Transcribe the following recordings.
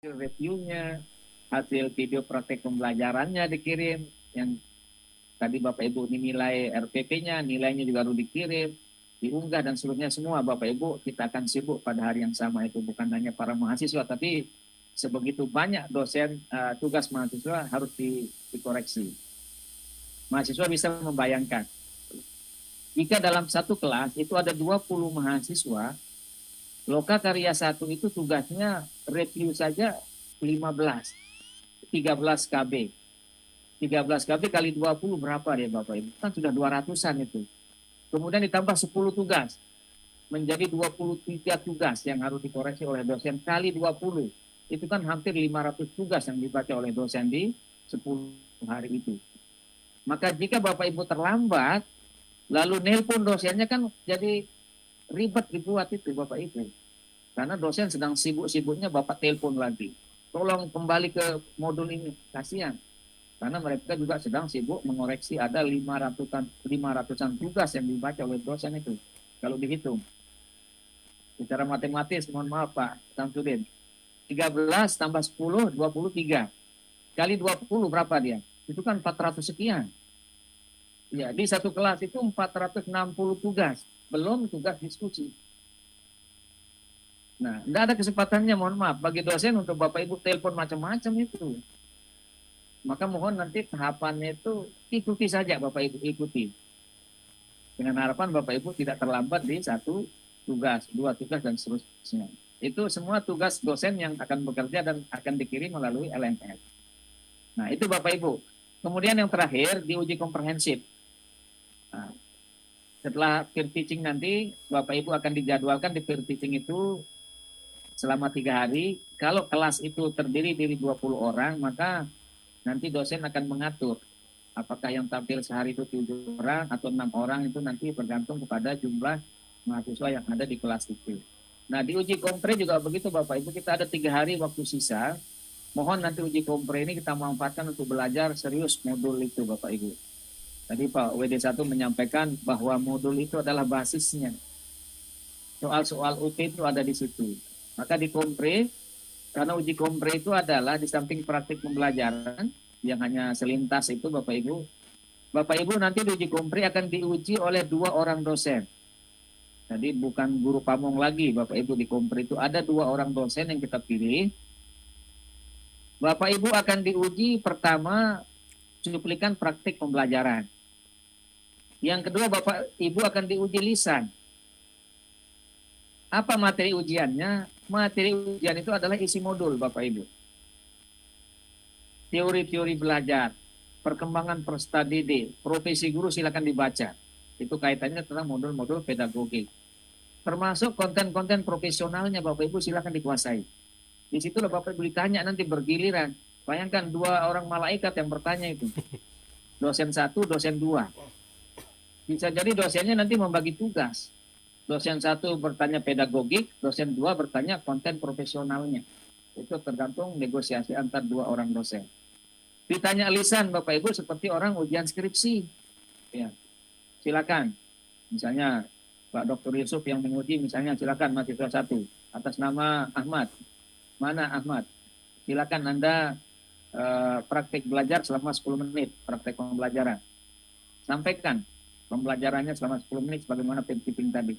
reviewnya, hasil video praktek pembelajarannya dikirim, yang tadi Bapak Ibu nilai RPP-nya, nilainya juga harus dikirim, diunggah dan seluruhnya semua Bapak Ibu kita akan sibuk pada hari yang sama itu, bukan hanya para mahasiswa tapi sebegitu banyak dosen tugas mahasiswa harus dikoreksi. Mahasiswa bisa membayangkan jika dalam satu kelas itu ada 20 mahasiswa, Loka Karya 1 itu tugasnya review saja 15, 13 KB. 13 KB kali 20 berapa ya Bapak Ibu? Kan sudah 200-an itu. Kemudian ditambah 10 tugas. Menjadi 23 tugas yang harus dikoreksi oleh dosen kali 20. Itu kan hampir 500 tugas yang dibaca oleh dosen di 10 hari itu. Maka jika Bapak Ibu terlambat, lalu nelpon dosennya kan jadi ribet dibuat itu Bapak Ibu. Karena dosen sedang sibuk-sibuknya Bapak telepon lagi. Tolong kembali ke modul ini, kasihan. Karena mereka juga sedang sibuk mengoreksi ada 500-an tugas yang dibaca oleh dosen itu. Kalau dihitung. Secara matematis, mohon maaf Pak Samsudin. 13 tambah 10, 23. Kali 20 berapa dia? Itu kan 400 sekian. Ya, di satu kelas itu 460 tugas. Belum tugas diskusi. Nah, tidak ada kesempatannya, mohon maaf, bagi dosen untuk Bapak Ibu telepon macam-macam itu. Maka mohon nanti tahapannya itu ikuti saja Bapak Ibu, ikuti. Dengan harapan Bapak Ibu tidak terlambat di satu tugas, dua tugas, dan seterusnya. Itu semua tugas dosen yang akan bekerja dan akan dikirim melalui LMS. Nah, itu Bapak Ibu. Kemudian yang terakhir, diuji komprehensif. Nah, setelah peer teaching nanti, Bapak Ibu akan dijadwalkan di peer teaching itu selama 3 hari. Kalau kelas itu terdiri dari 20 orang, maka nanti dosen akan mengatur apakah yang tampil sehari itu 7 orang atau 6 orang, itu nanti bergantung kepada jumlah mahasiswa yang ada di kelas itu. Nah, di uji kompre juga begitu Bapak Ibu, kita ada 3 hari waktu sisa. Mohon nanti uji kompre ini kita manfaatkan untuk belajar serius modul itu Bapak Ibu. Tadi Pak WD1 menyampaikan bahwa modul itu adalah basisnya. Soal-soal UT itu ada di situ. Maka di kompre, karena uji kompre itu adalah di samping praktik pembelajaran yang hanya selintas itu Bapak Ibu. Bapak Ibu nanti di uji kompre akan diuji oleh 2 orang dosen. Jadi bukan guru pamong lagi Bapak Ibu, di kompre itu ada 2 orang dosen yang kita pilih. Bapak Ibu akan diuji pertama cuplikan praktik pembelajaran. Yang kedua Bapak Ibu akan diuji lisan. Apa materi ujiannya? Materi ujian itu adalah isi modul Bapak Ibu. Teori-teori belajar, perkembangan peserta didik, profesi guru silakan dibaca. Itu kaitannya tentang modul-modul pedagogik. Termasuk konten-konten profesionalnya Bapak Ibu silakan dikuasai. Di situlah Bapak Ibu ditanya nanti bergiliran. Bayangkan 2 orang malaikat yang bertanya itu. Dosen 1, dosen 2. Bisa jadi dosennya nanti membagi tugas. Dosen 1 bertanya pedagogik, dosen 2 bertanya konten profesionalnya. Itu tergantung negosiasi antar 2 orang dosen. Ditanya lisan Bapak Ibu seperti orang ujian skripsi. Ya. Silakan. Misalnya Pak Dr. Yusuf yang menguji, misalnya silakan mahasiswa 1 atas nama Ahmad. Mana Ahmad? Silakan Anda praktek belajar selama 10 menit, praktek pembelajaran. Sampaikan pembelajarannya selama 10 menit sebagaimana peer-teaching tadi.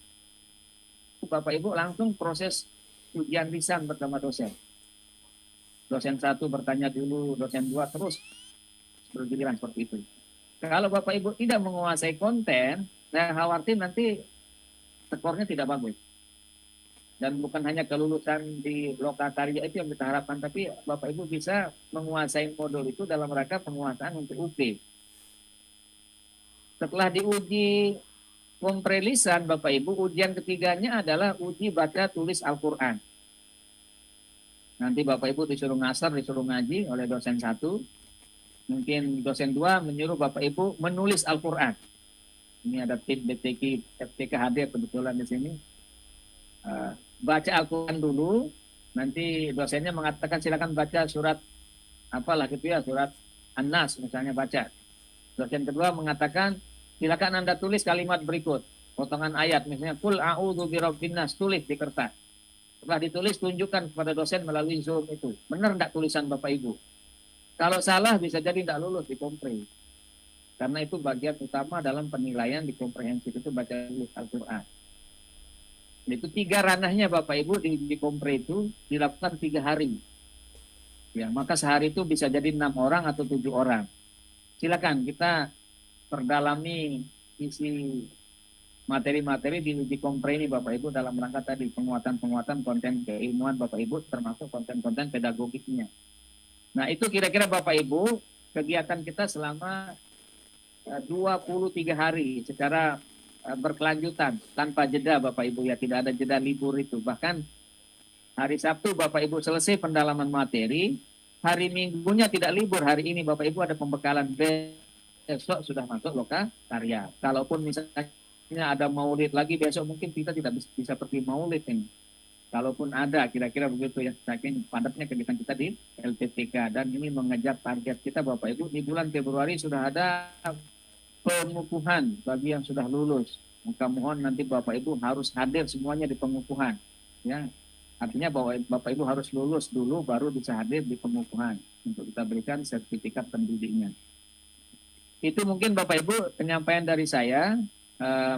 Bapak Ibu langsung proses ujian lisan bersama dosen. Dosen 1 bertanya dulu, dosen 2 terus bergiliran seperti itu. Kalau Bapak Ibu tidak menguasai konten, saya khawatir nanti skornya tidak bagus. Dan bukan hanya kelulusan di lokakarya itu yang kita harapkan, tapi Bapak Ibu bisa menguasai modul itu dalam rangka penguasaan untuk UP. Setelah diuji kompre lisan Bapak Ibu, ujian ketiganya adalah uji baca tulis Al-Quran. Nanti Bapak Ibu disuruh ngasar, disuruh ngaji oleh dosen 1. Mungkin dosen 2 menyuruh Bapak Ibu menulis Al-Quran. Ini ada tim BTK, FTK hadir kebetulan di sini. Baca Al-Quran dulu, nanti dosennya mengatakan silakan baca surat apalah gitu ya, surat An-Nas misalnya baca. Dosen kedua mengatakan silakan Anda tulis kalimat berikut, potongan ayat misalnya kul a'udzu birabbin nas, tulis di kertas. Setelah ditulis, tunjukkan kepada dosen melalui Zoom itu. Benar enggak tulisan Bapak Ibu? Kalau salah bisa jadi enggak lulus di kompre. Karena itu bagian utama dalam penilaian di komprehensif itu baca Al-Quran. Itu 3 ranahnya Bapak Ibu di kompre itu dilakukan 3 hari. Ya, maka sehari itu bisa jadi 6 orang atau 7 orang. Silakan kita perdalami isi materi-materi di kompre ini Bapak Ibu dalam rangka tadi penguatan-penguatan konten keilmuan Bapak Ibu termasuk konten-konten pedagogiknya. Nah, itu kira-kira Bapak Ibu kegiatan kita selama 23 hari secara berkelanjutan tanpa jeda Bapak Ibu, ya tidak ada jeda libur itu. Bahkan hari Sabtu Bapak Ibu selesai pendalaman materi, hari Minggunya tidak libur. Hari ini Bapak Ibu ada pembekalan, besok sudah masuk lokakarya. Kalaupun misalnya ada maulid lagi besok, mungkin kita tidak bisa pergi maulid ini. Kalaupun ada, kira-kira begitu ya. Saking padatnya kegiatan kita di LPTK, dan ini mengejar target kita Bapak Ibu. Di bulan Februari sudah ada pengukuhan bagi yang sudah lulus. Maka mohon nanti Bapak Ibu harus hadir semuanya di pengukuhan. Ya, artinya bahwa Bapak Ibu harus lulus dulu baru bisa hadir di pengukuhan untuk kita berikan sertifikat pendidiknya. Itu mungkin Bapak Ibu penyampaian dari saya.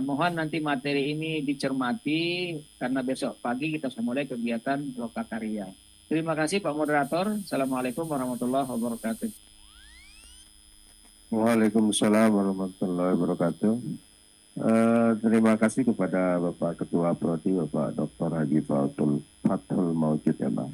Mohon nanti materi ini dicermati karena besok pagi kita sudah mulai kegiatan lokakarya. Terima kasih Pak Moderator. Assalamualaikum warahmatullahi wabarakatuh. Waalaikumsalam warahmatullahi wabarakatuh. Terima kasih kepada Bapak Ketua Prodi, Bapak Dr. Haji Fathul Maujud ya Pak.